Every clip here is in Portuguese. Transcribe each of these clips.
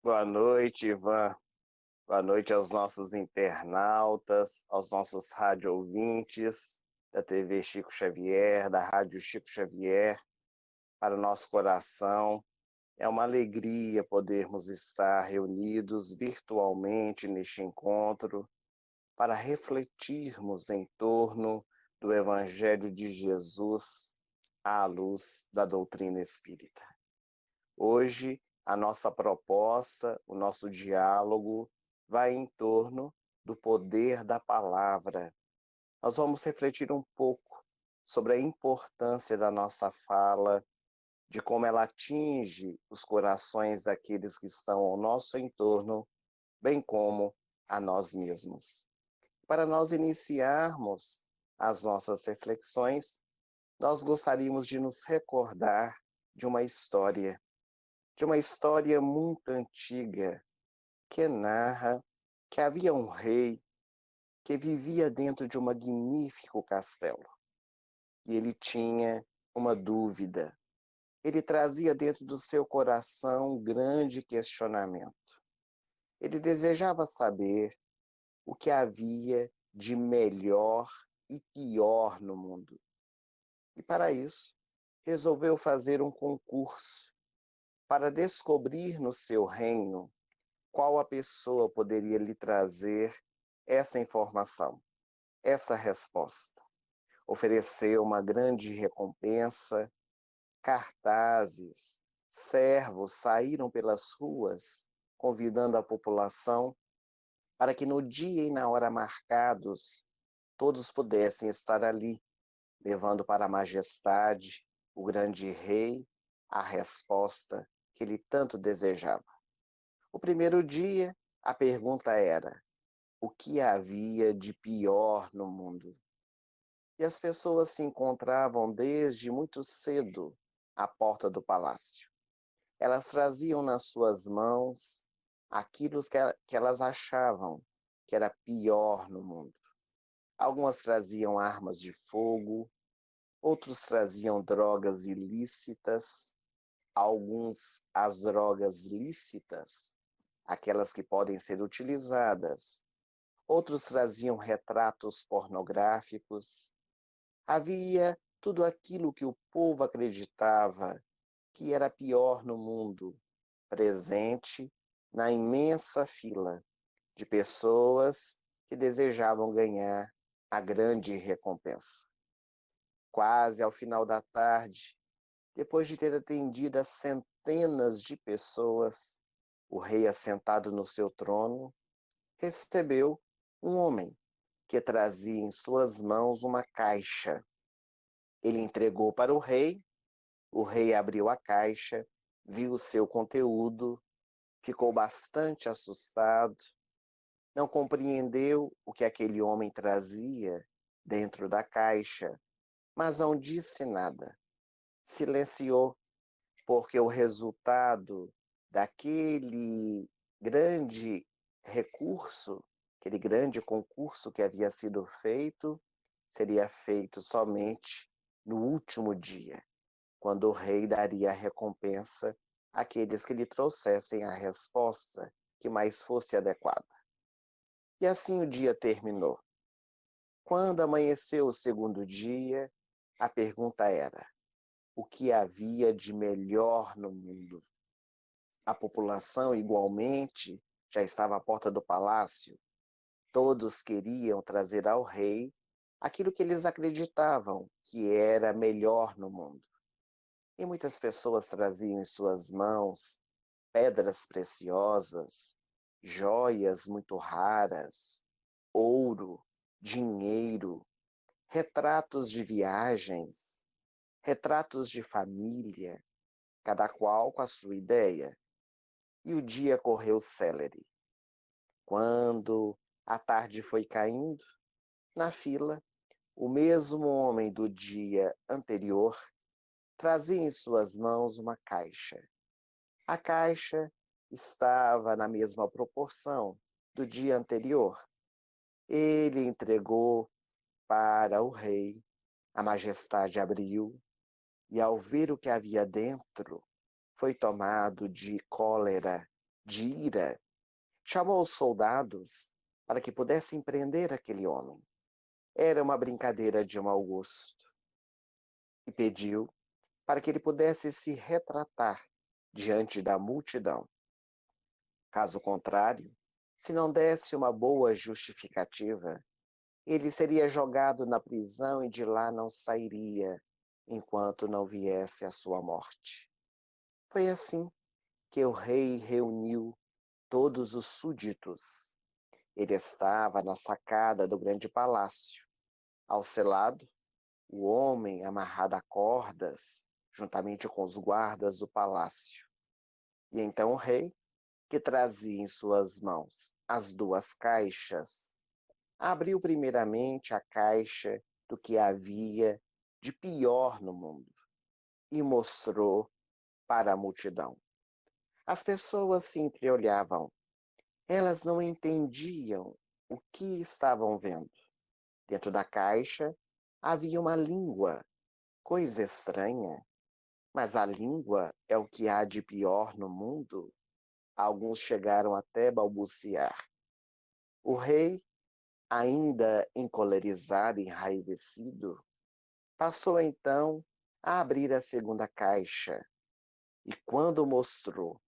Boa noite, Ivan. Boa noite aos nossos internautas, aos nossos rádio ouvintes da TV Chico Xavier, da Rádio Chico Xavier. Para o nosso coração, é uma alegria podermos estar reunidos virtualmente neste encontro para refletirmos em torno do Evangelho de Jesus à luz da doutrina espírita. Hoje, a nossa proposta, o nosso diálogo vai em torno do poder da palavra. Nós vamos refletir um pouco sobre a importância da nossa fala, de como ela atinge os corações daqueles que estão ao nosso entorno, bem como a nós mesmos. Para nós iniciarmos as nossas reflexões, nós gostaríamos de nos recordar de uma história muito antiga que narra que havia um rei que vivia dentro de um magnífico castelo. E ele tinha uma dúvida. Ele trazia dentro do seu coração um grande questionamento. Ele desejava saber o que havia de melhor e pior no mundo. E para isso, resolveu fazer um concurso para descobrir no seu reino qual a pessoa poderia lhe trazer essa informação, essa resposta. Ofereceu uma grande recompensa, cartazes, servos saíram pelas ruas, convidando a população para que no dia e na hora marcados, todos pudessem estar ali, levando para a majestade, o grande rei, a resposta que ele tanto desejava. O primeiro dia, a pergunta era: o que havia de pior no mundo? E as pessoas se encontravam desde muito cedo à porta do palácio. Elas traziam nas suas mãos aquilo que elas achavam que era pior no mundo. Algumas traziam armas de fogo, outros traziam drogas ilícitas, alguns as drogas lícitas, aquelas que podem ser utilizadas. Outros traziam retratos pornográficos. Havia tudo aquilo que o povo acreditava que era pior no mundo, presente na imensa fila de pessoas que desejavam ganhar a grande recompensa. Quase ao final da tarde, depois de ter atendido a centenas de pessoas, o rei, assentado no seu trono, recebeu um homem que trazia em suas mãos uma caixa. Ele entregou para o rei abriu a caixa, viu o seu conteúdo, ficou bastante assustado, não compreendeu o que aquele homem trazia dentro da caixa, mas não disse nada. Silenciou, porque o resultado daquele grande recurso, aquele grande concurso que havia sido feito, seria feito somente no último dia, quando o rei daria a recompensa àqueles que lhe trouxessem a resposta que mais fosse adequada. E assim o dia terminou. Quando amanheceu o segundo dia, a pergunta era: o que havia de melhor no mundo? A população, igualmente, já estava à porta do palácio. Todos queriam trazer ao rei aquilo que eles acreditavam que era melhor no mundo. E muitas pessoas traziam em suas mãos pedras preciosas, joias muito raras, ouro, dinheiro, retratos de viagens, retratos de família, cada qual com a sua ideia. E o dia correu célere. Quando a tarde foi caindo, na fila, o mesmo homem do dia anterior trazia em suas mãos uma caixa. A caixa estava na mesma proporção do dia anterior. Ele entregou para o rei, a majestade abriu, e ao ver o que havia dentro, foi tomado de cólera, de ira, chamou os soldados para que pudessem prender aquele homem. Era uma brincadeira de mau gosto. E pediu para que ele pudesse se retratar diante da multidão. Caso contrário, se não desse uma boa justificativa, ele seria jogado na prisão e de lá não sairia enquanto não viesse a sua morte. Foi assim que o rei reuniu todos os súditos. Ele estava na sacada do grande palácio. Ao seu lado, o homem amarrado a cordas, juntamente com os guardas do palácio. E então o rei, que trazia em suas mãos as duas caixas, abriu primeiramente a caixa do que havia de pior no mundo e mostrou para a multidão. As pessoas se entreolhavam. Elas não entendiam o que estavam vendo. Dentro da caixa havia uma língua, coisa estranha. Mas a língua é o que há de pior no mundo? Alguns chegaram até balbuciar. O rei, ainda encolerizado e enraivecido, passou então a abrir a segunda caixa e, quando mostrou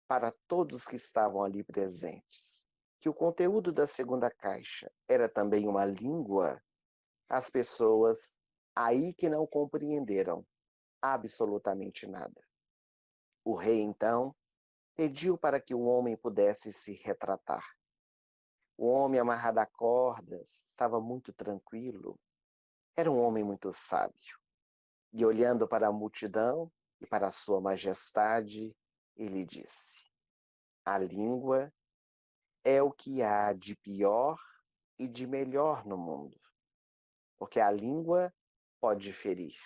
para todos que estavam ali presentes que o conteúdo da segunda caixa era também uma língua, as pessoas aí que não compreenderam absolutamente nada. O rei então pediu para que o homem pudesse se retratar. O homem amarrado a cordas estava muito tranquilo. Era um homem muito sábio. E olhando para a multidão e para a sua majestade, ele disse: a língua é o que há de pior e de melhor no mundo, porque a língua pode ferir,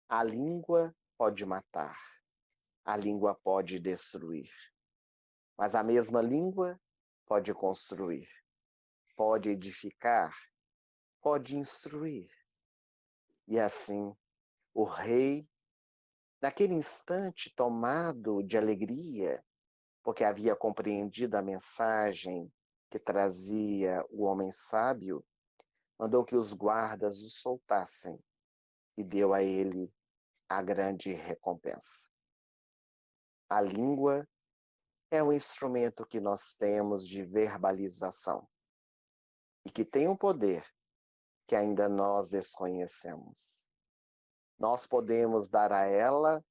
a língua pode matar, a língua pode destruir, mas a mesma língua pode construir, pode edificar, pode instruir. E assim, o rei, naquele instante tomado de alegria, porque havia compreendido a mensagem que trazia o homem sábio, mandou que os guardas o soltassem e deu a ele a grande recompensa. A língua é o instrumento que nós temos de verbalização e que tem um poder que ainda nós desconhecemos. Nós podemos dar a ela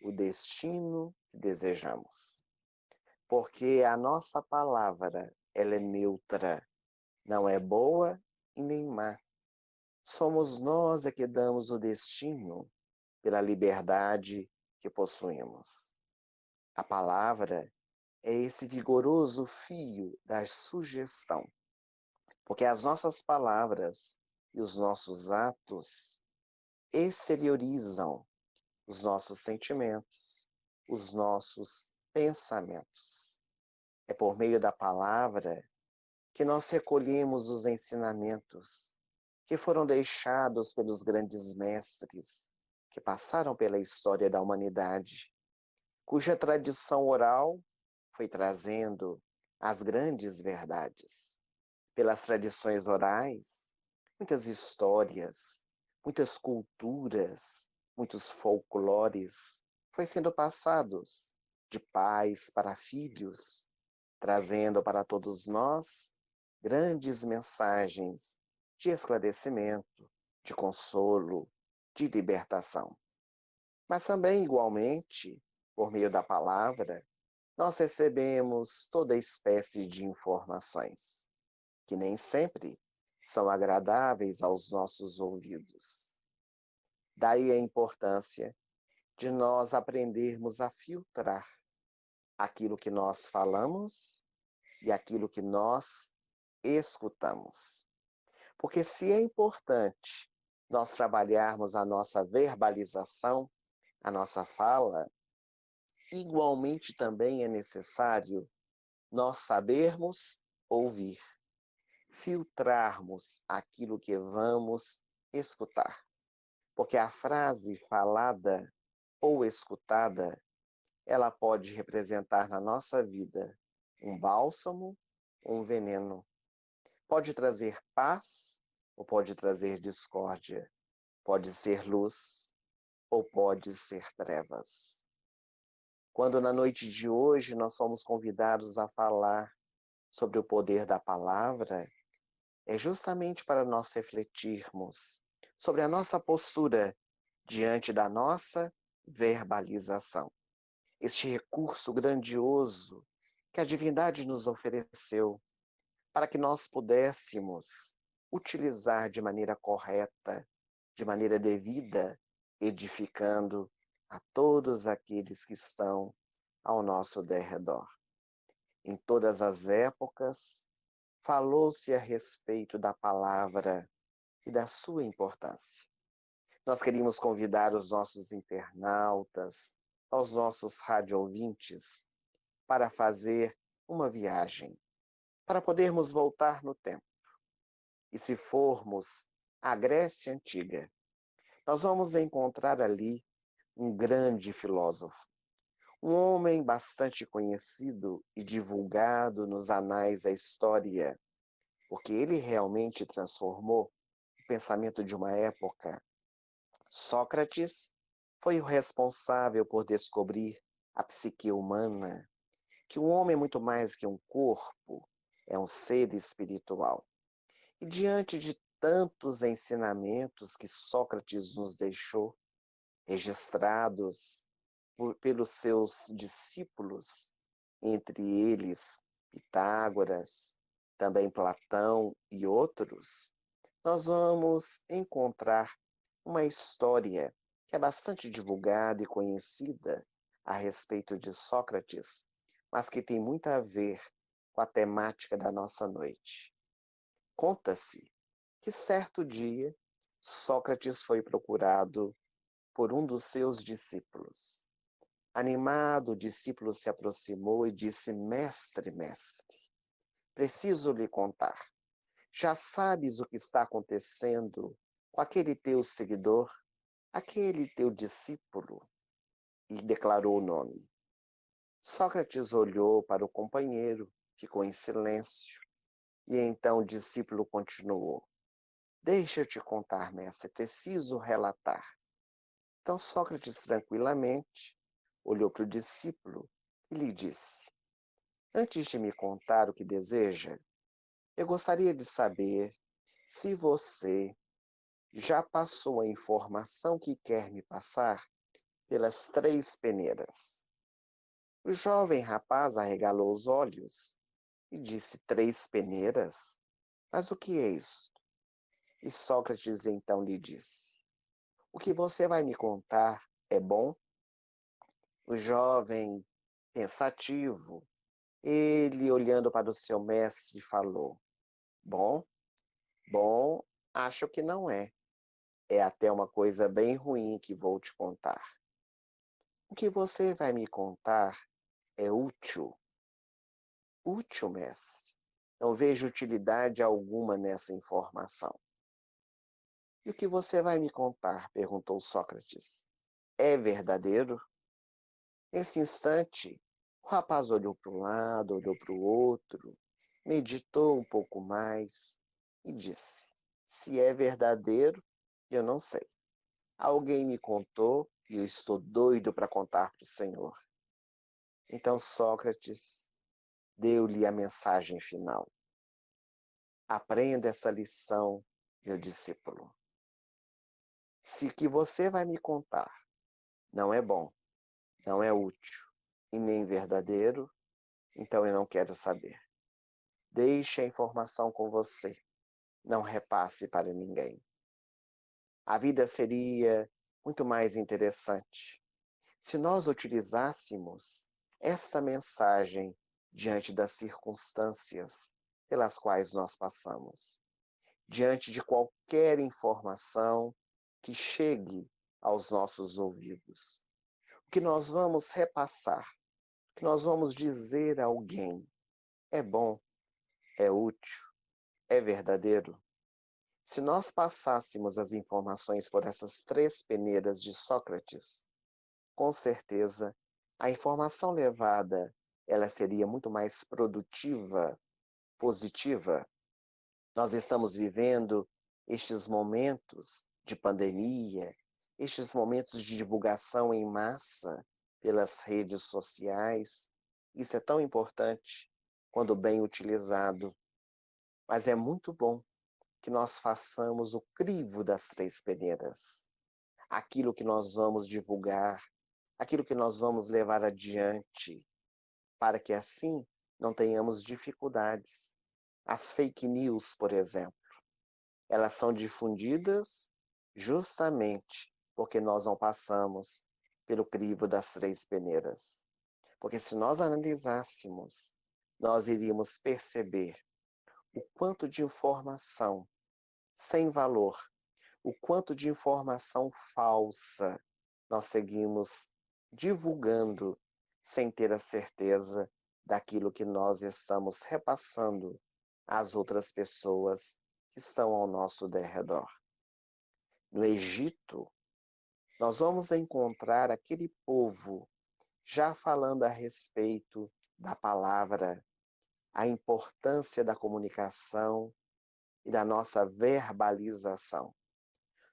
o destino que desejamos, porque a nossa palavra ela é neutra, não é boa e nem má. Somos nós é que damos o destino pela liberdade que possuímos. A palavra é esse vigoroso fio da sugestão, porque as nossas palavras e os nossos atos exteriorizam os nossos sentimentos, os nossos pensamentos. É por meio da palavra que nós recolhemos os ensinamentos que foram deixados pelos grandes mestres que passaram pela história da humanidade, cuja tradição oral foi trazendo as grandes verdades. Pelas tradições orais, muitas histórias, muitas culturas, muitos folclores foi sendo passados de pais para filhos, trazendo para todos nós grandes mensagens de esclarecimento, de consolo, de libertação. Mas também, igualmente, por meio da palavra, nós recebemos toda espécie de informações, que nem sempre são agradáveis aos nossos ouvidos. Daí a importância de nós aprendermos a filtrar aquilo que nós falamos e aquilo que nós escutamos. Porque se é importante nós trabalharmos a nossa verbalização, a nossa fala, igualmente também é necessário nós sabermos ouvir, filtrarmos aquilo que vamos escutar. Porque a frase falada ou escutada, ela pode representar na nossa vida um bálsamo ou um veneno. Pode trazer paz ou pode trazer discórdia. Pode ser luz ou pode ser trevas. Quando na noite de hoje nós somos convidados a falar sobre o poder da palavra, é justamente para nós refletirmos sobre a nossa postura diante da nossa verbalização. Este recurso grandioso que a divindade nos ofereceu para que nós pudéssemos utilizar de maneira correta, de maneira devida, edificando a todos aqueles que estão ao nosso derredor. Em todas as épocas, falou-se a respeito da palavra e da sua importância. Nós queríamos convidar os nossos internautas, aos nossos rádio-ouvintes, para fazer uma viagem, para podermos voltar no tempo. E se formos à Grécia Antiga, nós vamos encontrar ali um grande filósofo, um homem bastante conhecido e divulgado nos anais da história, porque ele realmente transformou o pensamento de uma época. Sócrates foi o responsável por descobrir a psique humana, que o homem é muito mais que um corpo, é um ser espiritual. E diante de tantos ensinamentos que Sócrates nos deixou, registrados pelos seus discípulos, entre eles Pitágoras, também Platão e outros, nós vamos encontrar uma história que é bastante divulgada e conhecida a respeito de Sócrates, mas que tem muito a ver com a temática da nossa noite. Conta-se que certo dia Sócrates foi procurado por um dos seus discípulos. Animado, o discípulo se aproximou e disse: Mestre, mestre, preciso lhe contar. Já sabes o que está acontecendo com aquele teu seguidor, aquele teu discípulo? E declarou o nome. Sócrates olhou para o companheiro, ficou em silêncio, e então o discípulo continuou. Deixa eu te contar, mestre, preciso relatar. Então Sócrates, tranquilamente, olhou para o discípulo e lhe disse: Antes de me contar o que deseja, eu gostaria de saber se você já passou a informação que quer me passar pelas 3 peneiras. O jovem rapaz arregalou os olhos e disse: 3 peneiras? Mas o que é isso? E Sócrates então lhe disse: O que você vai me contar é bom? O jovem, pensativo, ele olhando para o seu mestre falou: Bom, bom, acho que não é. É até uma coisa bem ruim que vou te contar. O que você vai me contar é útil. Útil, mestre. Não vejo utilidade alguma nessa informação. E o que você vai me contar? Perguntou Sócrates. É verdadeiro? Nesse instante, o rapaz olhou para um lado, olhou para o outro, meditou um pouco mais e disse: Se é verdadeiro, eu não sei. Alguém me contou e eu estou doido para contar para o Senhor. Então Sócrates deu-lhe a mensagem final. Aprenda essa lição, meu discípulo. Se o que você vai me contar não é bom, não é útil e nem verdadeiro, então eu não quero saber. Deixe a informação com você. Não repasse para ninguém. A vida seria muito mais interessante se nós utilizássemos essa mensagem diante das circunstâncias pelas quais nós passamos, diante de qualquer informação que chegue aos nossos ouvidos. O que nós vamos repassar, o que nós vamos dizer a alguém é bom, é útil, é verdadeiro. Se nós passássemos as informações por essas 3 peneiras de Sócrates, com certeza A informação levada, ela seria muito mais produtiva, positiva. Nós estamos vivendo estes momentos de pandemia, estes momentos de divulgação em massa pelas redes sociais. Isso é tão importante quando bem utilizado, mas é muito bom que nós façamos o crivo das três peneiras. Aquilo que nós vamos divulgar, aquilo que nós vamos levar adiante, para que assim não tenhamos dificuldades. As fake news, por exemplo, elas são difundidas justamente porque nós não passamos pelo crivo das três peneiras. Porque se nós analisássemos, nós iríamos perceber o quanto de informação sem valor, o quanto de informação falsa nós seguimos divulgando sem ter a certeza daquilo que nós estamos repassando às outras pessoas que estão ao nosso derredor. No Egito, nós vamos encontrar aquele povo já falando a respeito da palavra, a importância da comunicação e da nossa verbalização.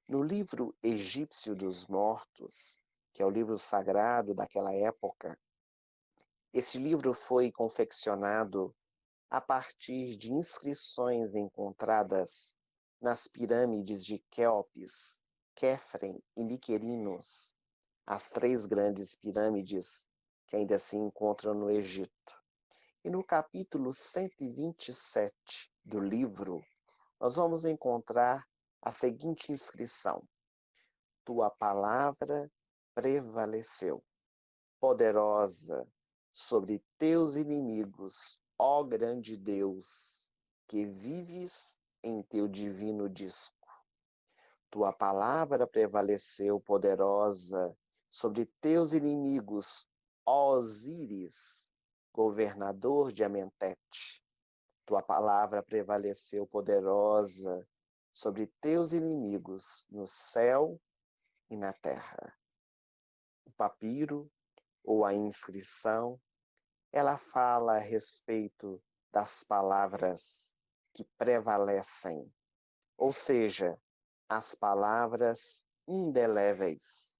No livro Egípcio dos Mortos, que é o livro sagrado daquela época, esse livro foi confeccionado a partir de inscrições encontradas nas pirâmides de Quéopis, Quefren e Miquerinos, as três grandes pirâmides que ainda se encontram no Egito. E no capítulo 127 do livro, nós vamos encontrar a seguinte inscrição: Tua palavra prevaleceu, poderosa sobre teus inimigos, ó grande Deus, que vives em teu divino disco. Tua palavra prevaleceu, poderosa sobre teus inimigos, ó Osíris, governador de Amentet. Tua palavra prevaleceu, poderosa sobre teus inimigos no céu e na terra. O papiro, ou a inscrição, ela fala a respeito das palavras que prevalecem, ou seja, as palavras indeléveis.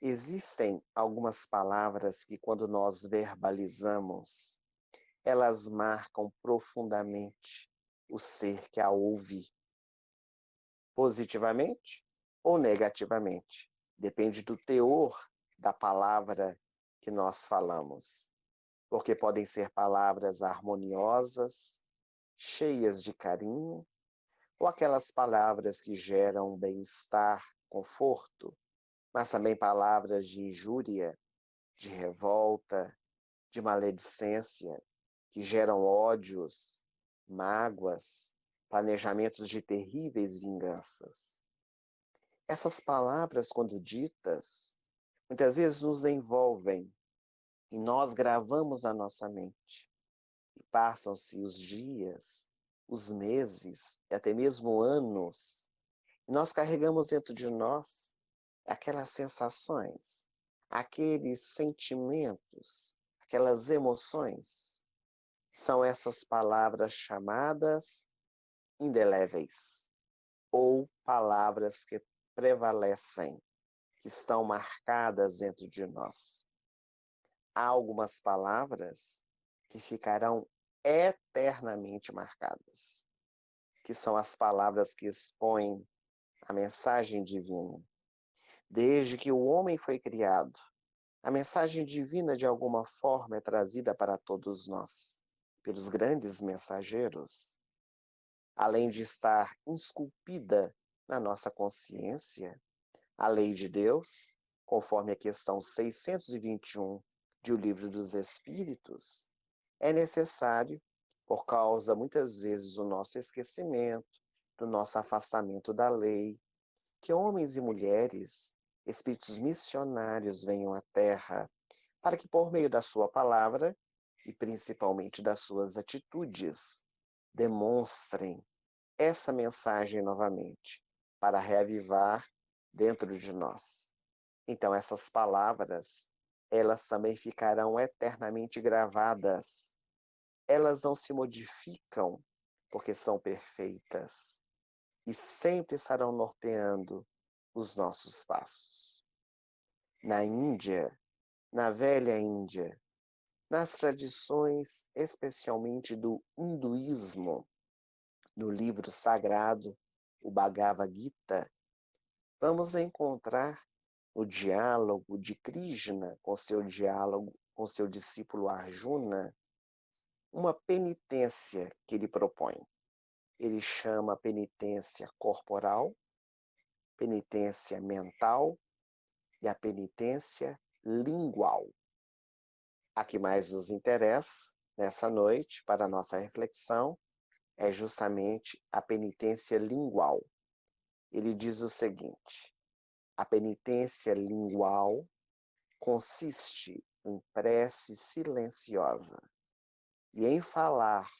Existem algumas palavras que, quando nós verbalizamos, elas marcam profundamente o ser que a ouve, positivamente ou negativamente. Depende do teor da palavra que nós falamos, porque podem ser palavras harmoniosas, cheias de carinho, ou aquelas palavras que geram bem-estar, conforto, mas também palavras de injúria, de revolta, de maledicência, que geram ódios, mágoas, planejamentos de terríveis vinganças. Essas palavras, quando ditas, muitas vezes nos envolvem e nós gravamos a nossa mente. E passam-se os dias, os meses e até mesmo anos, e nós carregamos dentro de nós aquelas sensações, aqueles sentimentos, aquelas emoções. São essas palavras chamadas indeléveis, ou palavras que prevalecem, que estão marcadas dentro de nós. Há algumas palavras que ficarão eternamente marcadas, que são as palavras que expõem a mensagem divina. Desde que o homem foi criado, a mensagem divina de alguma forma é trazida para todos nós, pelos grandes mensageiros. Além de estar esculpida na nossa consciência, a lei de Deus, conforme a questão 621 de O Livro dos Espíritos, é necessário, por causa, muitas vezes, do nosso esquecimento, do nosso afastamento da lei, que homens e mulheres, espíritos missionários venham à Terra, para que, por meio da sua palavra, e principalmente das suas atitudes, demonstrem essa mensagem novamente, para reavivar dentro de nós. Então, essas palavras, elas também ficarão eternamente gravadas. Elas não se modificam porque são perfeitas e sempre estarão norteando os nossos passos. Na Índia, na velha Índia, nas tradições especialmente do hinduísmo, no livro sagrado, o Bhagavad Gita, vamos encontrar o diálogo de Krishna com seu discípulo Arjuna, uma penitência que ele propõe. Ele chama a penitência corporal, penitência mental e a penitência lingual. A que mais nos interessa nessa noite, para a nossa reflexão, é justamente a penitência lingual. Ele diz o seguinte: a penitência lingual consiste em prece silenciosa e em falar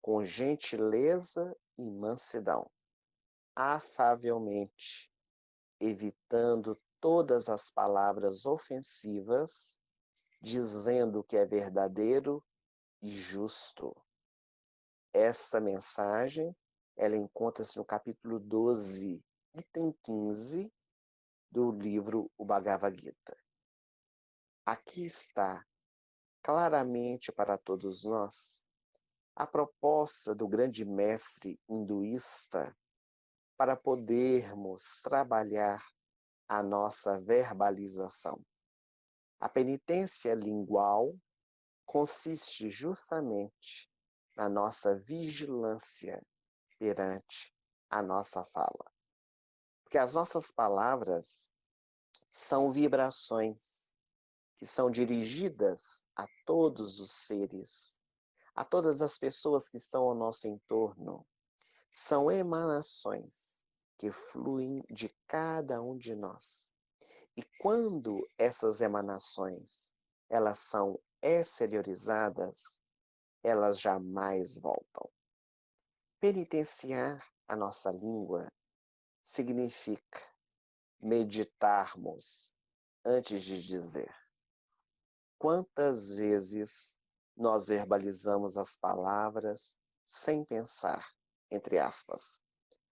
com gentileza e mansidão, afavelmente, evitando todas as palavras ofensivas, dizendo o que é verdadeiro e justo. Esta mensagem, ela encontra-se no capítulo 12, item 15 do livro O Bhagavad Gita. Aqui está, claramente para todos nós, a proposta do grande mestre hinduísta para podermos trabalhar a nossa verbalização. A penitência lingual consiste justamente na nossa vigilância perante a nossa fala. Porque as nossas palavras são vibrações que são dirigidas a todos os seres, a todas as pessoas que estão ao nosso entorno. São emanações que fluem de cada um de nós. E quando essas emanações, elas são exteriorizadas, elas jamais voltam. Penitenciar a nossa língua significa meditarmos antes de dizer. Quantas vezes nós verbalizamos as palavras sem pensar, entre aspas?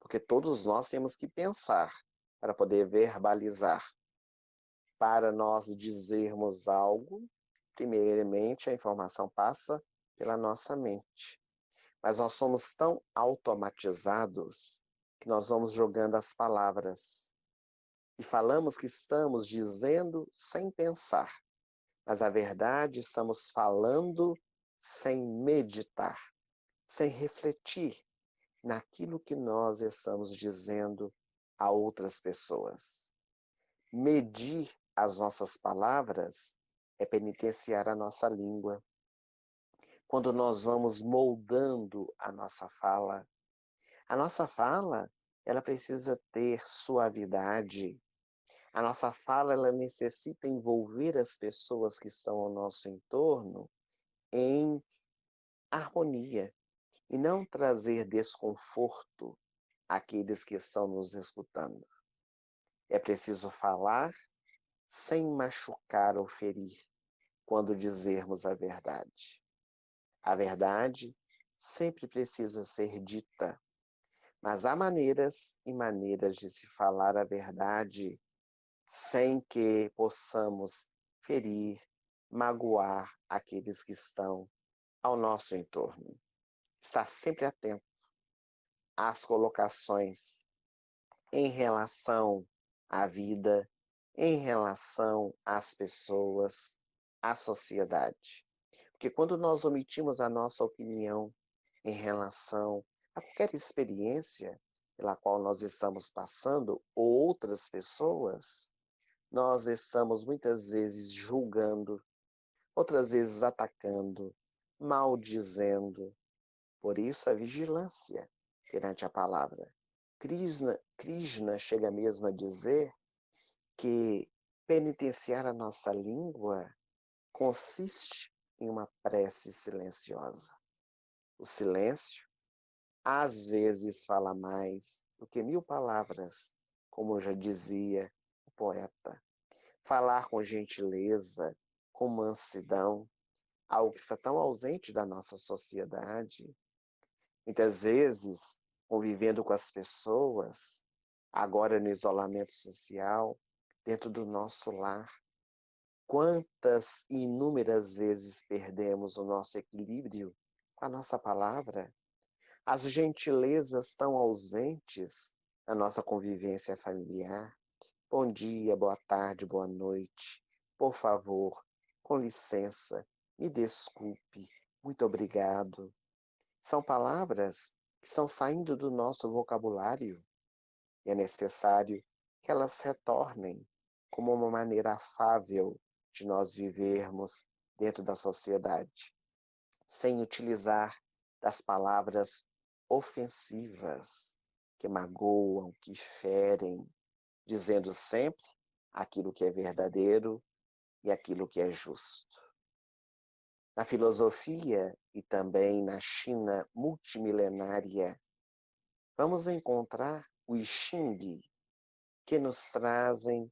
Porque todos nós temos que pensar para poder verbalizar. Para nós dizermos algo, primeiramente a informação passa pela nossa mente. Mas nós somos tão automatizados que nós vamos jogando as palavras e falamos que estamos dizendo sem pensar. Mas a verdade, estamos falando sem meditar, sem refletir naquilo que nós estamos dizendo a outras pessoas. Medir as nossas palavras é penitenciar a nossa língua. Quando nós vamos moldando a nossa fala, ela precisa ter suavidade. A nossa fala, ela necessita envolver as pessoas que estão ao nosso entorno em harmonia e não trazer desconforto àqueles que estão nos escutando. É preciso falar sem machucar ou ferir quando dizermos a verdade. A verdade sempre precisa ser dita, mas há maneiras e maneiras de se falar a verdade sem que possamos ferir, magoar aqueles que estão ao nosso entorno. Estar sempre atento às colocações em relação à vida, em relação às pessoas, à sociedade. Porque quando nós omitimos a nossa opinião em relação a qualquer experiência pela qual nós estamos passando, ou outras pessoas, nós estamos muitas vezes julgando, outras vezes atacando, maldizendo. Por isso a vigilância perante a palavra. Krishna chega mesmo a dizer que penitenciar a nossa língua consiste em uma prece silenciosa. O silêncio, às vezes, fala mais do que 1000 palavras, como já dizia o poeta. Falar com gentileza, com mansidão, algo que está tão ausente da nossa sociedade. Muitas vezes, convivendo com as pessoas, agora no isolamento social, dentro do nosso lar, quantas e inúmeras vezes perdemos o nosso equilíbrio com a nossa palavra? As gentilezas tão ausentes na nossa convivência familiar. Bom dia, boa tarde, boa noite. Por favor, com licença, me desculpe, muito obrigado. São palavras que estão saindo do nosso vocabulário e é necessário que elas retornem como uma maneira afável de nós vivermos dentro da sociedade, sem utilizar das palavras ofensivas que magoam, que ferem, dizendo sempre aquilo que é verdadeiro e aquilo que é justo. Na filosofia e também na China multimilenária, vamos encontrar o I Ching, que nos trazem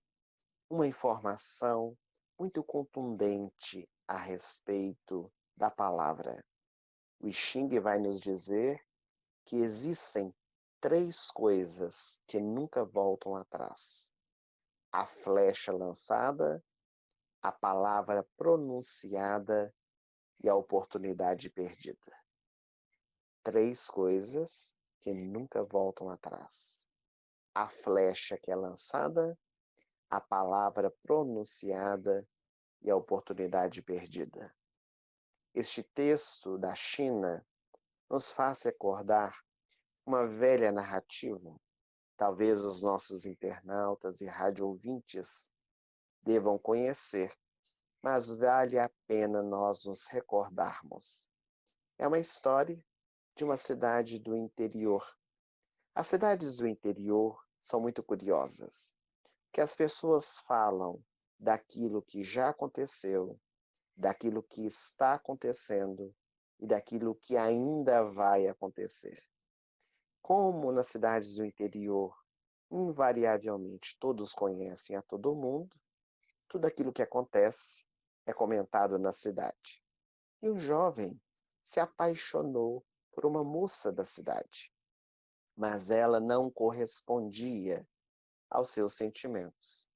uma informação muito contundente a respeito da palavra. O I Ching vai nos dizer que existem três coisas que nunca voltam atrás: a flecha lançada, a palavra pronunciada e a oportunidade perdida. Três coisas que nunca voltam atrás: a flecha que é lançada, a palavra pronunciada e a oportunidade perdida. Este texto da China nos faz recordar uma velha narrativa. Talvez os nossos internautas e rádio-ouvintes devam conhecer, mas vale a pena nós nos recordarmos. É uma história de uma cidade do interior. As cidades do interior são muito curiosas, que as pessoas falam daquilo que já aconteceu, daquilo que está acontecendo e daquilo que ainda vai acontecer. Como nas cidades do interior, invariavelmente todos conhecem a todo mundo, tudo aquilo que acontece é comentado na cidade. E um jovem se apaixonou por uma moça da cidade, mas ela não correspondia aos seus sentimentos.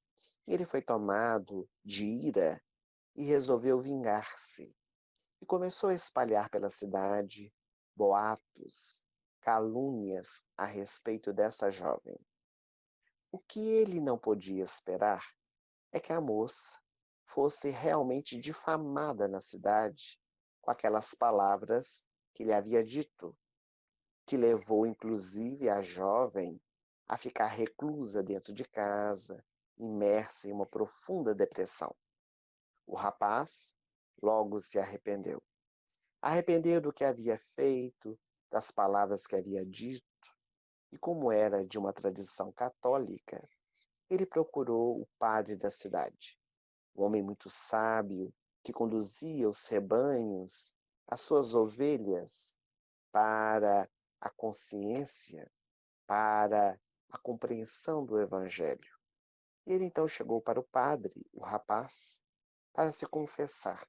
E ele foi tomado de ira e resolveu vingar-se. E começou a espalhar pela cidade boatos, calúnias a respeito dessa jovem. O que ele não podia esperar é que a moça fosse realmente difamada na cidade com aquelas palavras que ele havia dito, que levou inclusive a jovem a ficar reclusa dentro de casa, imersa em uma profunda depressão. O rapaz logo se arrependeu. Arrependeu do que havia feito, das palavras que havia dito, e como era de uma tradição católica, ele procurou o padre da cidade, um homem muito sábio que conduzia os rebanhos, as suas ovelhas, para a consciência, para a compreensão do Evangelho. Ele então chegou para o padre, o rapaz, para se confessar.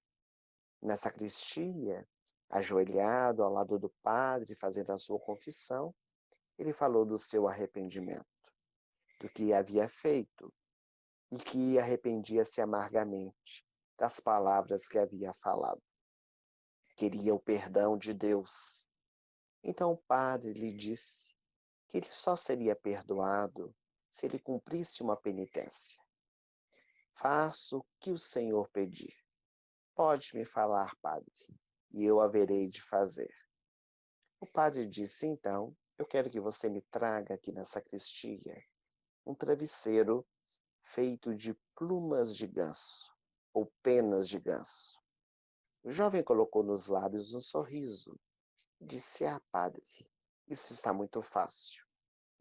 Na sacristia, ajoelhado ao lado do padre, fazendo a sua confissão, ele falou do seu arrependimento, do que havia feito e que arrependia-se amargamente das palavras que havia falado. Queria o perdão de Deus. Então o padre lhe disse que ele só seria perdoado se ele cumprisse uma penitência. Faço o que o Senhor pedir. Pode me falar, padre, e eu haverei de fazer. O padre disse, então, eu quero que você me traga aqui na sacristia um travesseiro feito de plumas de ganso, ou penas de ganso. O jovem colocou nos lábios um sorriso. Disse, padre, isso está muito fácil.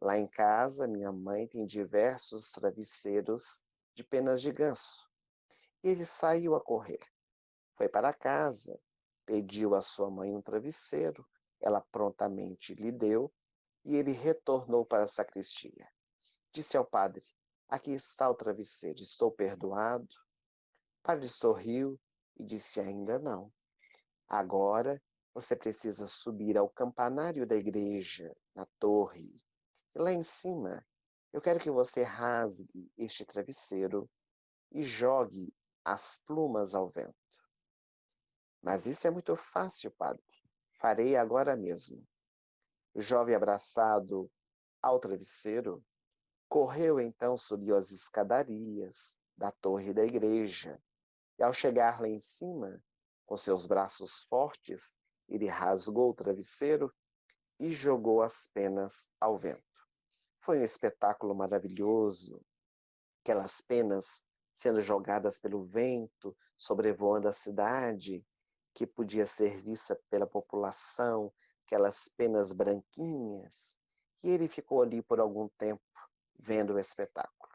Lá em casa, minha mãe tem diversos travesseiros de penas de ganso. E ele saiu a correr. Foi para casa, pediu à sua mãe um travesseiro, ela prontamente lhe deu, e ele retornou para a sacristia. Disse ao padre, aqui está o travesseiro, estou perdoado. O padre sorriu e disse: ainda não. Agora você precisa subir ao campanário da igreja, na torre. E lá em cima, eu quero que você rasgue este travesseiro e jogue as plumas ao vento. Mas isso é muito fácil, padre. Farei agora mesmo. O jovem, abraçado ao travesseiro, correu então, subiu as escadarias da torre da igreja. E ao chegar lá em cima, com seus braços fortes, ele rasgou o travesseiro e jogou as penas ao vento. Foi um espetáculo maravilhoso, aquelas penas sendo jogadas pelo vento, sobrevoando a cidade, que podia ser vista pela população, aquelas penas branquinhas. E ele ficou ali por algum tempo, vendo o espetáculo.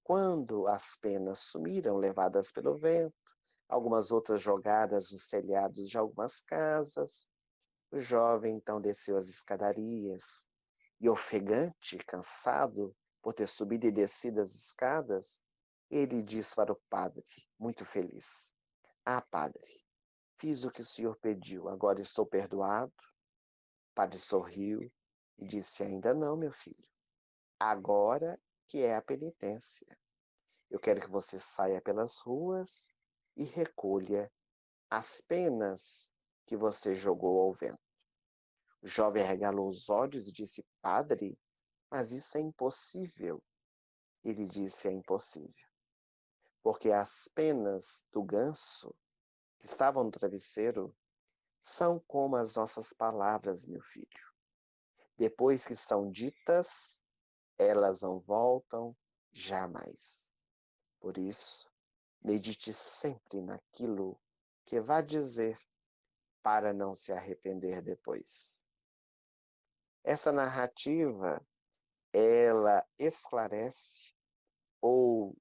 Quando as penas sumiram, levadas pelo vento, algumas outras jogadas nos telhados de algumas casas, o jovem então desceu as escadarias e, ofegante, cansado por ter subido e descido as escadas, ele disse para o padre, muito feliz: Ah, padre, fiz o que o senhor pediu, agora estou perdoado. O padre sorriu e disse: Ainda não, meu filho. Agora que é a penitência. Eu quero que você saia pelas ruas e recolha as penas que você jogou ao vento. O jovem arregalou os olhos e disse: Padre, mas isso é impossível. Ele disse: É impossível, porque as penas do ganso que estavam no travesseiro são como as nossas palavras, meu filho. Depois que são ditas, elas não voltam jamais. Por isso, medite sempre naquilo que vai dizer para não se arrepender depois. Essa narrativa, ela esclarece ou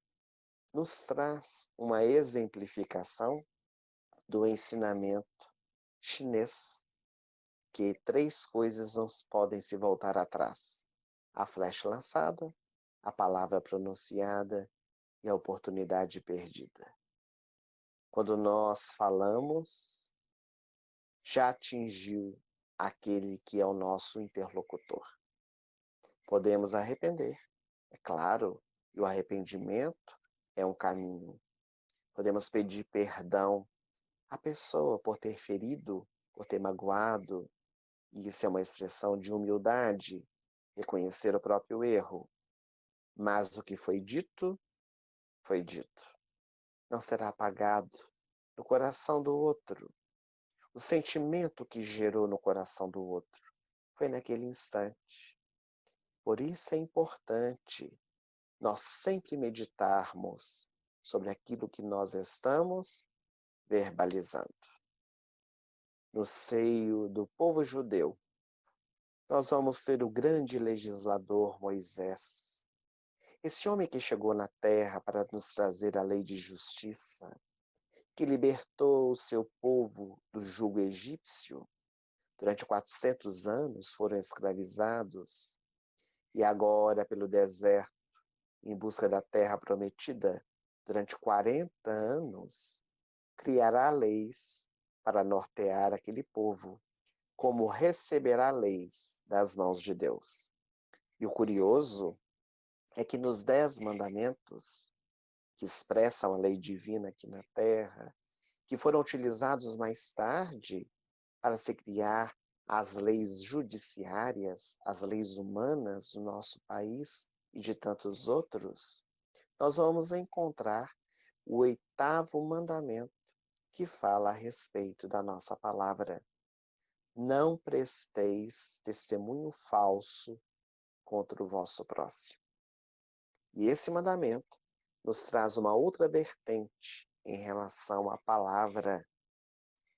nos traz uma exemplificação do ensinamento chinês, que três coisas não podem se voltar atrás: a flecha lançada, a palavra pronunciada e a oportunidade perdida. Quando nós falamos, já atingiu aquele que é o nosso interlocutor. Podemos arrepender, é claro, e o arrependimento é um caminho. Podemos pedir perdão à pessoa por ter ferido, por ter magoado, e isso é uma expressão de humildade, reconhecer o próprio erro. Mas o que foi dito, foi dito. Não será apagado no coração do outro. O sentimento que gerou no coração do outro foi naquele instante. Por isso é importante nós sempre meditarmos sobre aquilo que nós estamos verbalizando. No seio do povo judeu, nós vamos ter o grande legislador Moisés, esse homem que chegou na terra para nos trazer a lei de justiça, que libertou o seu povo do jugo egípcio. Durante 400 anos foram escravizados e agora, pelo deserto, em busca da terra prometida, durante 40 anos, criará leis para nortear aquele povo, como receberá leis das mãos de Deus. E o curioso é que nos 10 mandamentos, que expressam a lei divina aqui na terra, que foram utilizados mais tarde para se criar as leis judiciárias, as leis humanas do nosso país e de tantos outros, nós vamos encontrar o 8º mandamento, que fala a respeito da nossa palavra. Não presteis testemunho falso contra o vosso próximo. E esse mandamento nos traz uma outra vertente em relação à palavra,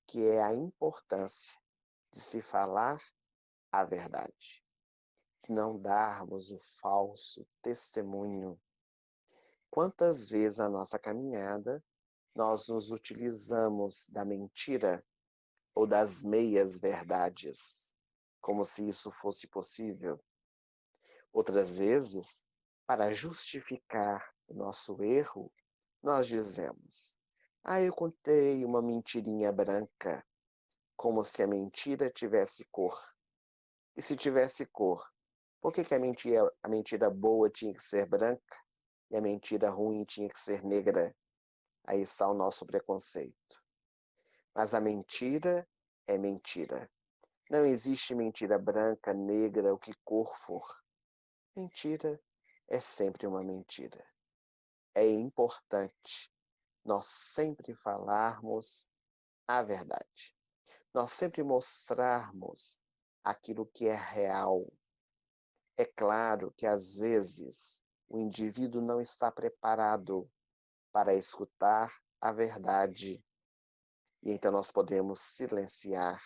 que é a importância de se falar a verdade, de não darmos o falso testemunho. Quantas vezes na nossa caminhada nós nos utilizamos da mentira ou das meias verdades, como se isso fosse possível? Outras vezes, para justificar o nosso erro, nós dizemos: Ah, eu contei uma mentirinha branca, como se a mentira tivesse cor. E se tivesse cor, por que que a mentira boa tinha que ser branca e a mentira ruim tinha que ser negra? Aí está o nosso preconceito. Mas a mentira é mentira. Não existe mentira branca, negra, o que cor for. Mentira é sempre uma mentira. É importante nós sempre falarmos a verdade. Nós sempre mostrarmos aquilo que é real. É claro que às vezes o indivíduo não está preparado para escutar a verdade, e então nós podemos silenciar,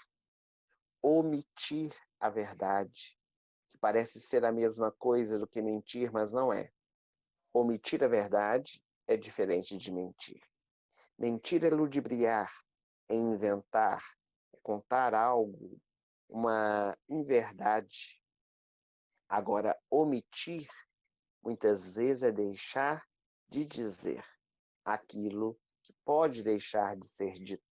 omitir a verdade, que parece ser a mesma coisa do que mentir, mas não é. Omitir a verdade é diferente de mentir. Mentir é ludibriar, é inventar, é contar algo, uma inverdade. Agora, omitir, muitas vezes, é deixar de dizer aquilo que pode deixar de ser dito.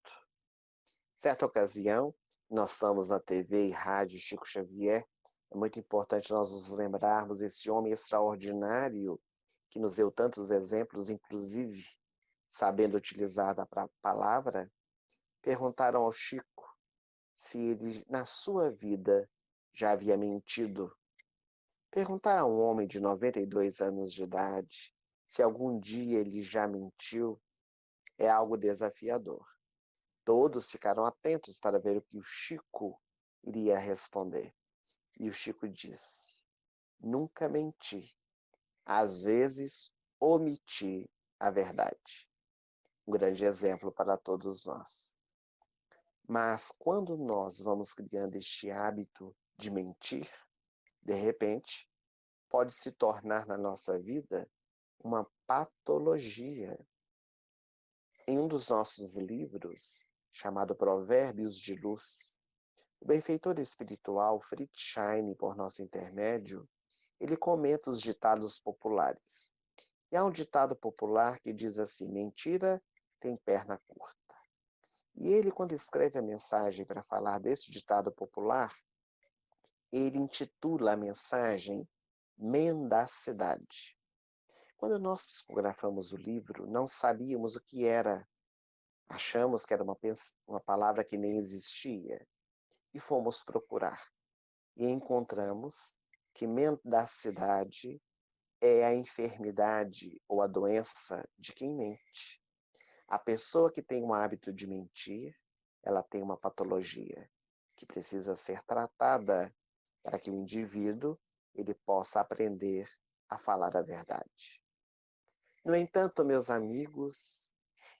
Certa ocasião, nós estamos na TV e rádio Chico Xavier, é muito importante nós nos lembrarmos desse homem extraordinário que nos deu tantos exemplos, inclusive sabendo utilizar da palavra. Perguntaram ao Chico se ele, na sua vida, já havia mentido. Perguntaram a um homem de 92 anos de idade se algum dia ele já mentiu é algo desafiador. Todos ficaram atentos para ver o que o Chico iria responder. E o Chico disse: nunca menti. Às vezes, omiti a verdade. Um grande exemplo para todos nós. Mas quando nós vamos criando este hábito de mentir, de repente, pode se tornar na nossa vida uma patologia. Em um dos nossos livros, chamado Provérbios de Luz, o benfeitor espiritual Fritz Schein, por nosso intermédio, ele comenta os ditados populares. E há um ditado popular que diz assim: mentira tem perna curta. E ele, quando escreve a mensagem para falar desse ditado popular, ele intitula a mensagem Mendacidade. Quando nós psicografamos o livro, não sabíamos o que era. Achamos que era uma palavra que nem existia e fomos procurar. E encontramos que mendacidade é a enfermidade ou a doença de quem mente. A pessoa que tem o hábito de mentir, ela tem uma patologia que precisa ser tratada para que o indivíduo ele possa aprender a falar a verdade. No entanto, meus amigos,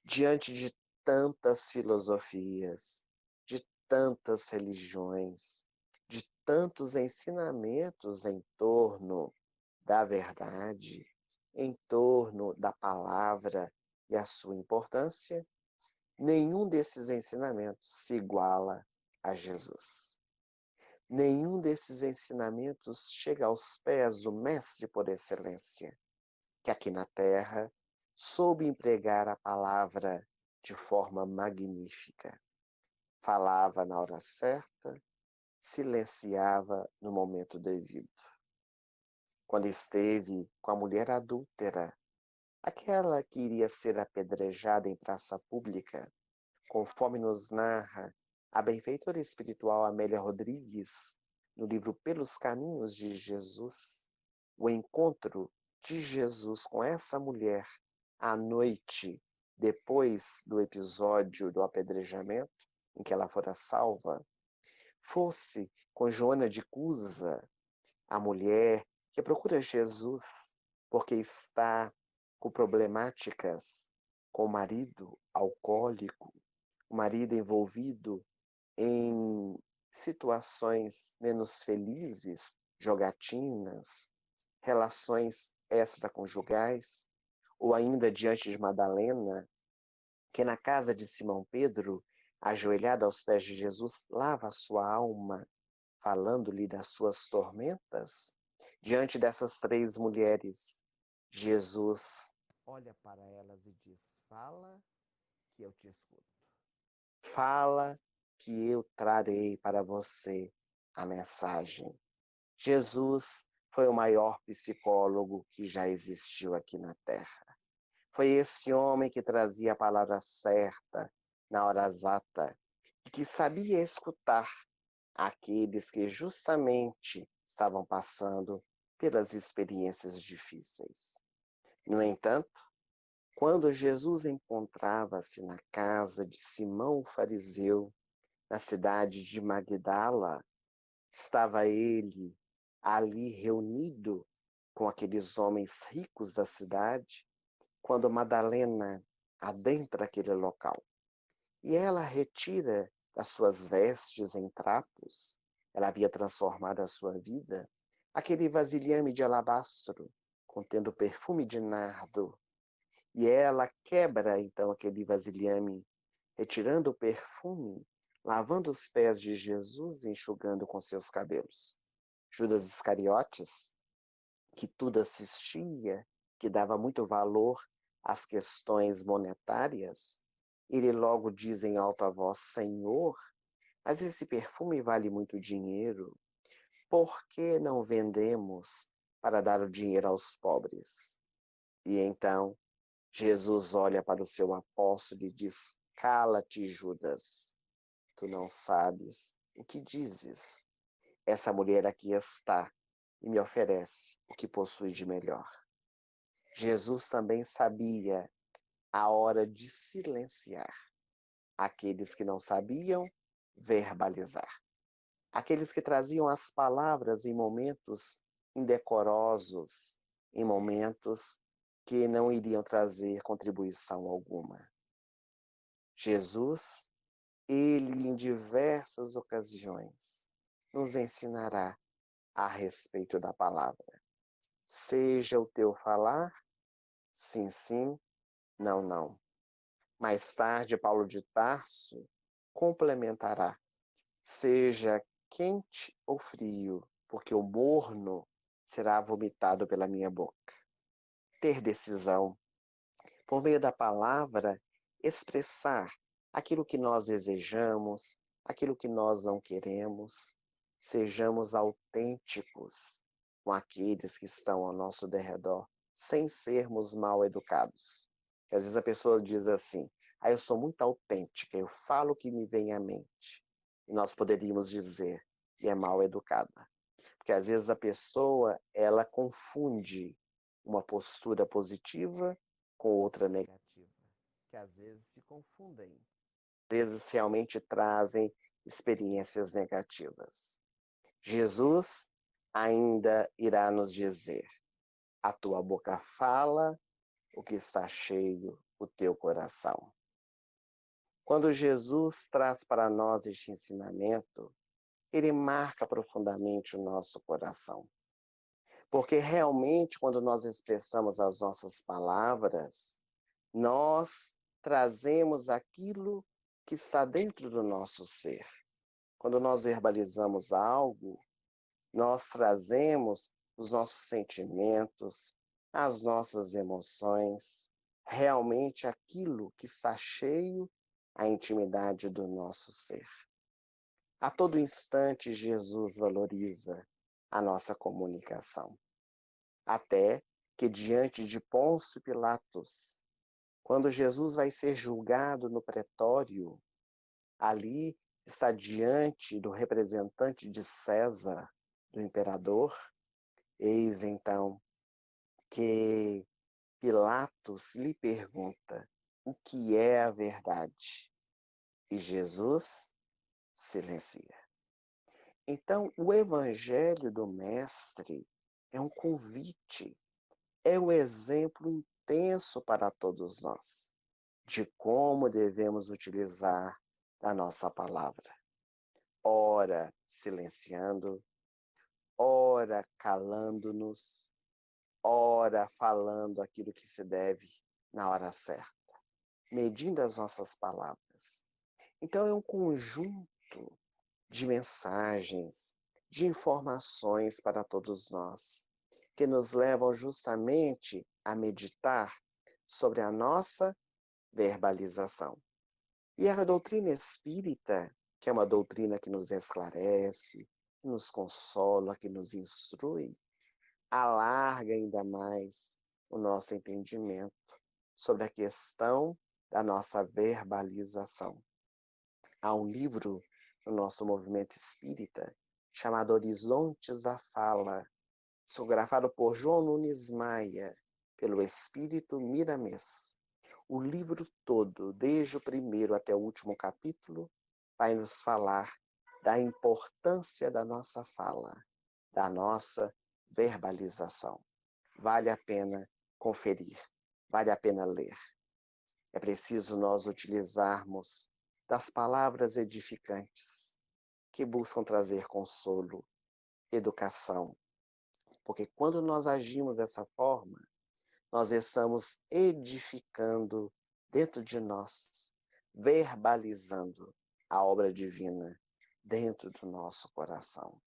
diante de tantas filosofias, de tantas religiões, de tantos ensinamentos em torno da verdade, em torno da palavra e a sua importância, nenhum desses ensinamentos se iguala a Jesus. Nenhum desses ensinamentos chega aos pés do Mestre por excelência, que aqui na Terra soube empregar a palavra de forma magnífica. Falava na hora certa, silenciava no momento devido. Quando esteve com a mulher adúltera, aquela que iria ser apedrejada em praça pública, conforme nos narra a benfeitora espiritual Amélia Rodrigues, no livro Pelos Caminhos de Jesus, o encontro de Jesus com essa mulher à noite, depois do episódio do apedrejamento, em que ela fora salva, fosse com Joana de Cusa, a mulher que procura Jesus porque está com problemáticas com o marido alcoólico, o marido envolvido em situações menos felizes, jogatinas, relações extraconjugais, ou ainda diante de Madalena, que na casa de Simão Pedro, ajoelhada aos pés de Jesus, lava a sua alma, falando-lhe das suas tormentas. Diante dessas três mulheres, Jesus olha para elas e diz: fala que eu te escuto. Fala que eu trarei para você a mensagem. Jesus foi o maior psicólogo que já existiu aqui na Terra. Foi esse homem que trazia a palavra certa, na hora exata, e que sabia escutar aqueles que justamente estavam passando pelas experiências difíceis. No entanto, quando Jesus encontrava-se na casa de Simão o fariseu, na cidade de Magdala, estava ele ali reunido com aqueles homens ricos da cidade, quando Madalena adentra aquele local. E ela retira das suas vestes em trapos, ela havia transformado a sua vida, aquele vasilhame de alabastro, contendo perfume de nardo, e ela quebra então aquele vasilhame, retirando o perfume, lavando os pés de Jesus e enxugando com seus cabelos. Judas Iscariotes, que tudo assistia, que dava muito valor às questões monetárias, ele logo diz em alta voz: Senhor, mas esse perfume vale muito dinheiro. Por que não vendemos para dar o dinheiro aos pobres? E então Jesus olha para o seu apóstolo e diz: Cala-te, Judas, tu não sabes o que dizes. Essa mulher aqui está e me oferece o que possui de melhor. Jesus também sabia a hora de silenciar aqueles que não sabiam verbalizar, aqueles que traziam as palavras em momentos indecorosos, em momentos que não iriam trazer contribuição alguma. Jesus, ele em diversas ocasiões nos ensinará a respeito da palavra. Seja o teu falar, sim, sim, não, não. Mais tarde, Paulo de Tarso complementará: seja quente ou frio, porque o morno será vomitado pela minha boca. Ter decisão, por meio da palavra, expressar aquilo que nós desejamos, aquilo que nós não queremos. Sejamos autênticos com aqueles que estão ao nosso derredor, sem sermos mal educados. Porque às vezes a pessoa diz assim: eu sou muito autêntica, eu falo o que me vem à mente. E nós poderíamos dizer: e é mal educada. Porque às vezes a pessoa, ela confunde uma postura positiva com outra negativa, que às vezes se confundem, às vezes realmente trazem experiências negativas. Jesus ainda irá nos dizer: a tua boca fala o que está cheio o teu coração. Quando Jesus traz para nós este ensinamento, ele marca profundamente o nosso coração. Porque realmente, quando nós expressamos as nossas palavras, nós trazemos aquilo que está dentro do nosso ser. Quando nós verbalizamos algo, nós trazemos os nossos sentimentos, as nossas emoções, realmente aquilo que está cheio a intimidade do nosso ser. A todo instante, Jesus valoriza a nossa comunicação. Até que diante de Pôncio Pilatos, quando Jesus vai ser julgado no pretório, ali está diante do representante de César, do imperador. Eis então que Pilatos lhe pergunta: o que é a verdade? E Jesus silencia. Então, o evangelho do Mestre é um convite, é um exemplo intenso para todos nós de como devemos utilizar a nossa palavra. Ora silenciando, ora calando-nos, ora falando aquilo que se deve na hora certa, medindo as nossas palavras. Então é um conjunto de mensagens, de informações para todos nós, que nos levam justamente a meditar sobre a nossa verbalização. E a doutrina espírita, que é uma doutrina que nos esclarece, que nos consola, que nos instrui, alarga ainda mais o nosso entendimento sobre a questão da nossa verbalização. Há um livro no nosso movimento espírita chamado Horizontes da Fala, psicografado por João Nunes Maia, pelo Espírito Miramês. O livro todo, desde o primeiro até o último capítulo, vai nos falar da importância da nossa fala, da nossa verbalização. Vale a pena conferir, vale a pena ler. É preciso nós utilizarmos das palavras edificantes que buscam trazer consolo, educação, porque quando nós agimos dessa forma, nós estamos edificando dentro de nós, verbalizando a obra divina dentro do nosso coração.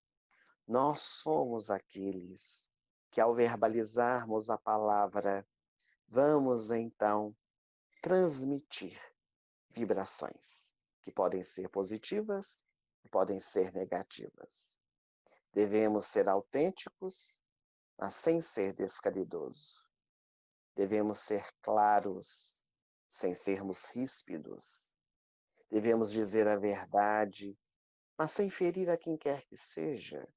Nós somos aqueles que, ao verbalizarmos a palavra, vamos então transmitir vibrações que podem ser positivas e podem ser negativas. Devemos ser autênticos, mas sem ser descaridoso. Devemos ser claros, sem sermos ríspidos. Devemos dizer a verdade, mas sem ferir a quem quer que seja,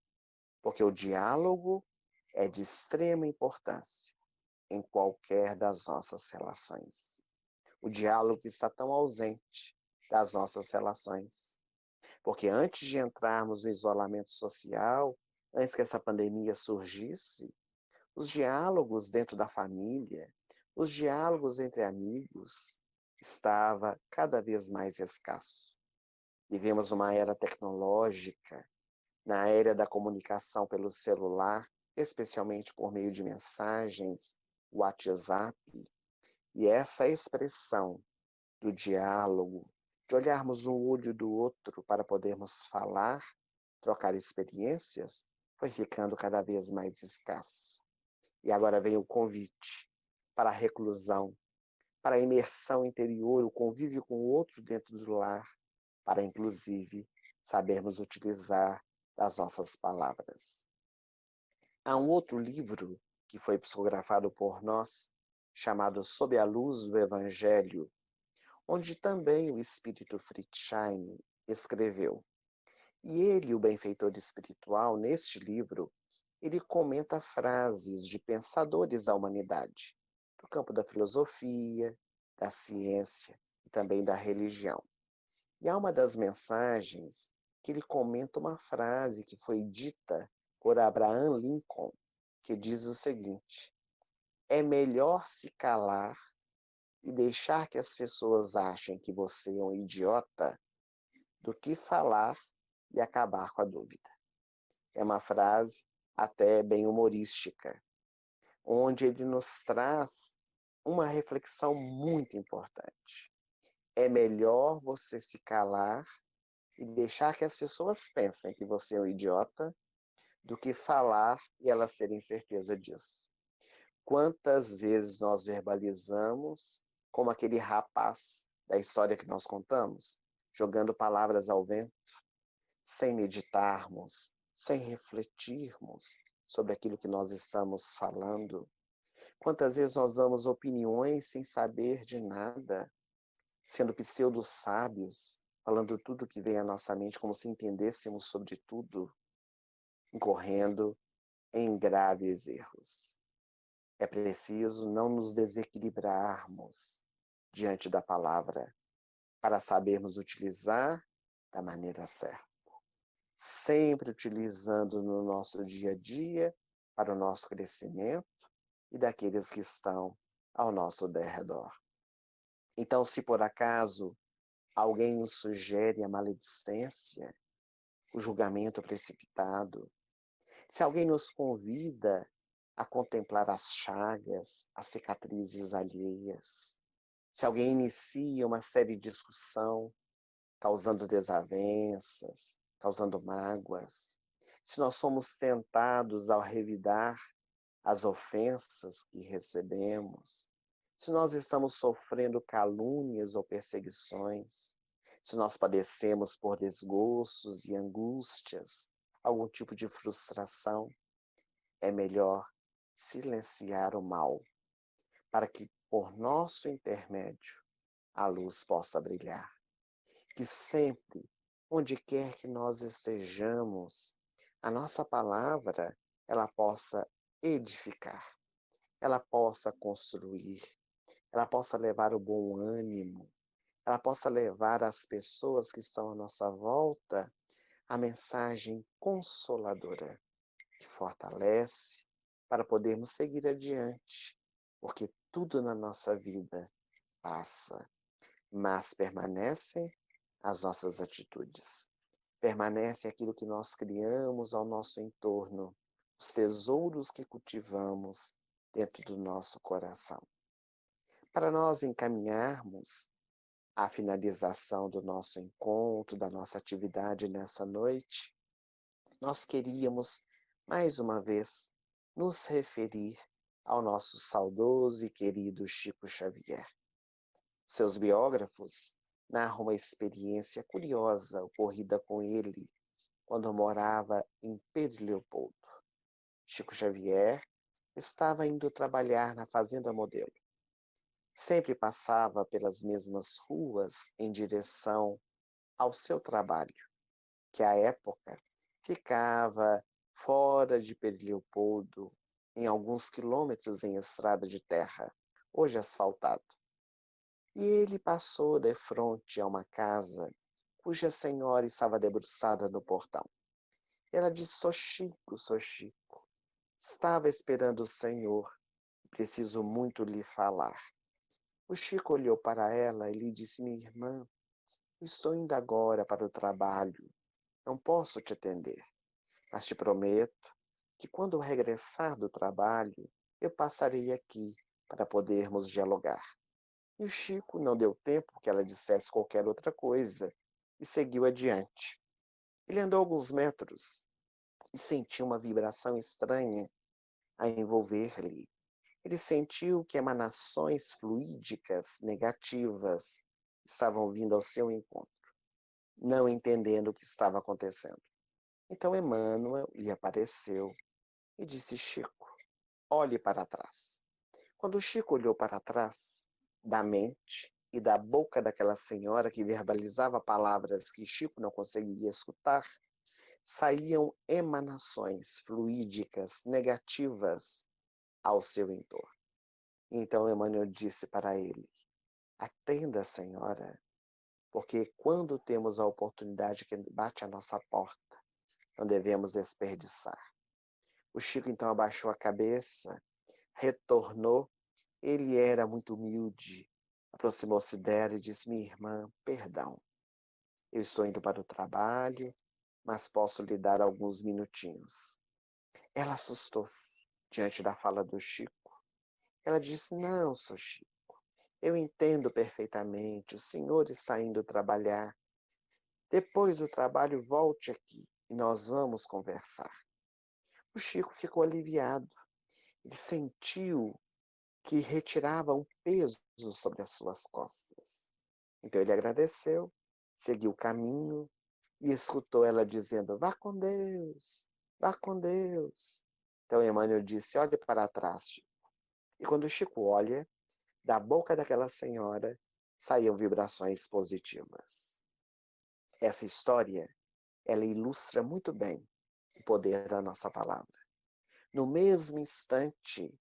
porque o diálogo é de extrema importância em qualquer das nossas relações. O diálogo está tão ausente das nossas relações, porque antes de entrarmos no isolamento social, antes que essa pandemia surgisse, os diálogos dentro da família, os diálogos entre amigos, estava cada vez mais escasso. Vivemos uma era tecnológica, na era da comunicação pelo celular, especialmente por meio de mensagens, WhatsApp, e essa expressão do diálogo, de olharmos um olho do outro para podermos falar, trocar experiências, foi ficando cada vez mais escassa. E agora vem o convite para a reclusão, para a imersão interior, o convívio com o outro dentro do lar, para inclusive sabermos utilizar das nossas palavras. Há um outro livro que foi psicografado por nós, chamado Sob a Luz do Evangelho, onde também o espírito Fritzschein escreveu. E ele, o benfeitor espiritual, neste livro, ele comenta frases de pensadores da humanidade, do campo da filosofia, da ciência e também da religião. E há uma das mensagens que ele comenta uma frase que foi dita por Abraham Lincoln, que diz o seguinte: é melhor se calar e deixar que as pessoas achem que você é um idiota do que falar e acabar com a dúvida. É uma frase até bem humorística, onde ele nos traz uma reflexão muito importante. É melhor você se calar e deixar que as pessoas pensem que você é um idiota do que falar e elas terem certeza disso. Quantas vezes nós verbalizamos, como aquele rapaz da história que nós contamos, jogando palavras ao vento, sem meditarmos, sem refletirmos sobre aquilo que nós estamos falando. Quantas vezes nós damos opiniões sem saber de nada, sendo pseudo-sábios, falando tudo que vem à nossa mente como se entendêssemos sobre tudo, incorrendo em graves erros. É preciso não nos desequilibrarmos diante da palavra para sabermos utilizar da maneira certa. Sempre utilizando no nosso dia a dia para o nosso crescimento e daqueles que estão ao nosso derredor. Então, se por acaso alguém nos sugere a maledicência, o julgamento precipitado, se alguém nos convida a contemplar as chagas, as cicatrizes alheias, se alguém inicia uma séria discussão, causando desavenças, causando mágoas, se nós somos tentados ao revidar as ofensas que recebemos, se nós estamos sofrendo calúnias ou perseguições, Se nós padecemos por desgostos e angústias, algum tipo de frustração, é melhor silenciar o mal, para que, por nosso intermédio, a luz possa brilhar. Que sempre, onde quer que nós estejamos, a nossa palavra, ela possa edificar, ela possa construir, ela possa levar o bom ânimo, ela possa levar às pessoas que estão à nossa volta a mensagem consoladora, que fortalece para podermos seguir adiante, porque tudo na nossa vida passa, mas permanecem as nossas atitudes. Permanece aquilo que nós criamos ao nosso entorno, os tesouros que cultivamos dentro do nosso coração. Para nós encaminharmos a finalização do nosso encontro, da nossa atividade nessa noite, nós queríamos, mais uma vez, nos referir ao nosso saudoso e querido Chico Xavier. Seus biógrafos narram uma experiência curiosa ocorrida com ele quando morava em Pedro Leopoldo. Chico Xavier estava indo trabalhar na Fazenda Modelo. Sempre passava pelas mesmas ruas em direção ao seu trabalho, que à época ficava fora de Pedro Leopoldo, em alguns quilômetros em estrada de terra, hoje asfaltado. E ele passou defronte a uma casa cuja senhora estava debruçada no portão. Ela disse: Sou Chico, estava esperando o senhor, preciso muito lhe falar. O Chico olhou para ela e lhe disse: Minha irmã, estou indo agora para o trabalho, não posso te atender, mas te prometo que quando regressar do trabalho, eu passarei aqui para podermos dialogar. E o Chico não deu tempo que ela dissesse qualquer outra coisa e seguiu adiante. Ele andou alguns metros e sentiu uma vibração estranha a envolver-lhe. Ele sentiu que emanações fluídicas negativas estavam vindo ao seu encontro, não entendendo o que estava acontecendo. Então Emmanuel lhe apareceu e disse: Chico, olhe para trás. Quando Chico olhou para trás, da mente e da boca daquela senhora que verbalizava palavras que Chico não conseguia escutar, saíam emanações fluídicas negativas ao seu entorno. Então Emmanuel disse para ele: atenda, senhora, porque quando temos a oportunidade que bate à nossa porta, não devemos desperdiçar. O Chico então abaixou a cabeça, retornou. Ele era muito humilde. Aproximou-se dela e disse: minha irmã, perdão. Eu estou indo para o trabalho, mas posso lhe dar alguns minutinhos. Ela assustou-se diante da fala do Chico. Ela disse: não, sou Chico. Eu entendo perfeitamente. O senhor está indo trabalhar. Depois do trabalho, volte aqui e nós vamos conversar. O Chico ficou aliviado. Ele sentiu que retirava um peso sobre as suas costas. Então ele agradeceu, seguiu o caminho e escutou ela dizendo: vá com Deus, vá com Deus. Então Emmanuel disse: olhe para trás, Chico. E quando o Chico olha, da boca daquela senhora saíam vibrações positivas. Essa história, ela ilustra muito bem o poder da nossa palavra. No mesmo instante,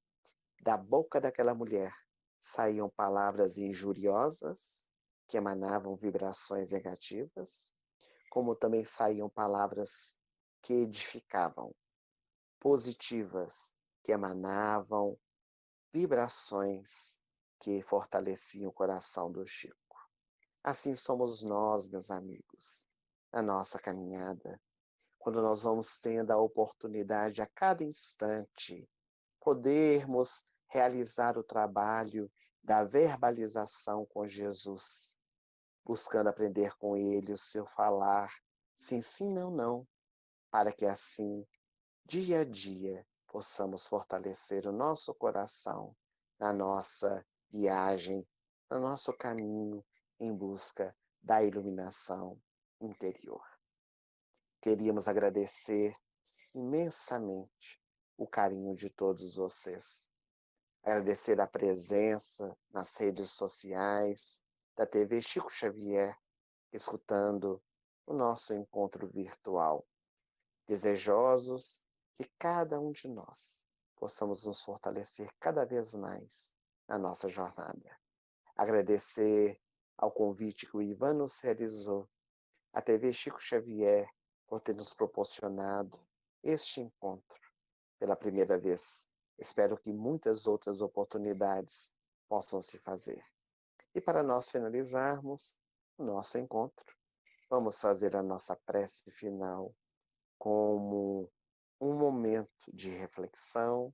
da boca daquela mulher saíam palavras injuriosas, que emanavam vibrações negativas, como também saíam palavras que edificavam, positivas, que emanavam vibrações que fortaleciam o coração do Chico. Assim somos nós, meus amigos, na nossa caminhada, quando nós vamos tendo a oportunidade a cada instante podermos realizar o trabalho da verbalização com Jesus, buscando aprender com Ele o seu falar, sim, sim, não, não, para que assim, dia a dia, possamos fortalecer o nosso coração na nossa viagem, no nosso caminho em busca da iluminação interior. Queríamos agradecer imensamente o carinho de todos vocês. Agradecer a presença nas redes sociais da TV Chico Xavier, escutando o nosso encontro virtual. Desejosos que cada um de nós possamos nos fortalecer cada vez mais na nossa jornada. Agradecer ao convite que o Ivan nos realizou, a TV Chico Xavier, por ter nos proporcionado este encontro pela primeira vez. Espero que muitas outras oportunidades possam se fazer. E para nós finalizarmos o nosso encontro, vamos fazer a nossa prece final como um momento de reflexão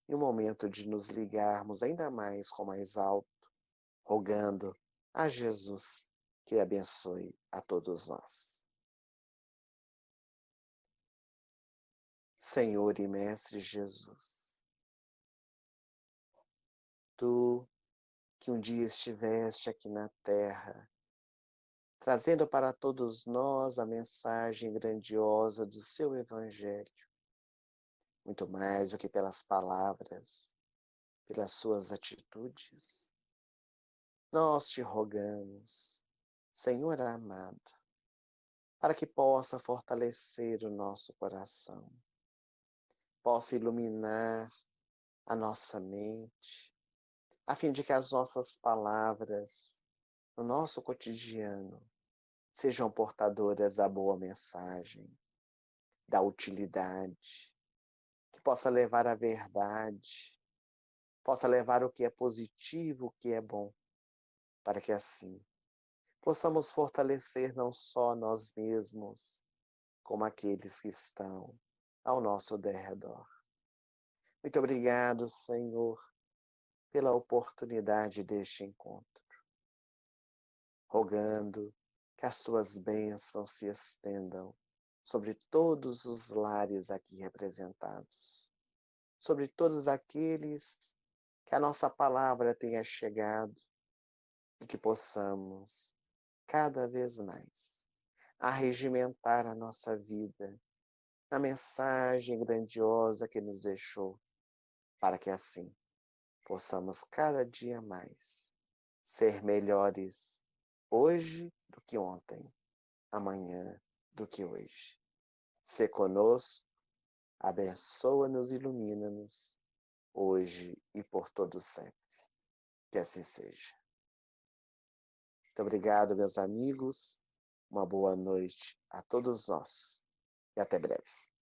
e um momento de nos ligarmos ainda mais com mais alto, rogando a Jesus que abençoe a todos nós. Senhor e Mestre Jesus, Tu que um dia estiveste aqui na terra, trazendo para todos nós a mensagem grandiosa do seu Evangelho, muito mais do que pelas palavras, pelas suas atitudes. Nós te rogamos, Senhor amado, para que possa fortalecer o nosso coração, possa iluminar a nossa mente, a fim de que as nossas palavras, no nosso cotidiano, sejam portadoras da boa mensagem, da utilidade, que possa levar a verdade, possa levar o que é positivo, o que é bom, para que assim possamos fortalecer não só nós mesmos, como aqueles que estão ao nosso derredor. Muito obrigado, Senhor, pela oportunidade deste encontro, rogando que as tuas bênçãos se estendam sobre todos os lares aqui representados, sobre todos aqueles que a nossa palavra tenha chegado e que possamos, cada vez mais, arregimentar a nossa vida na mensagem grandiosa que nos deixou, para que assim possamos cada dia mais ser melhores hoje do que ontem, amanhã do que hoje. Se conosco, abençoa-nos e ilumina-nos, hoje e por todo sempre. Que assim seja. Muito obrigado, meus amigos. Uma boa noite a todos nós e até breve.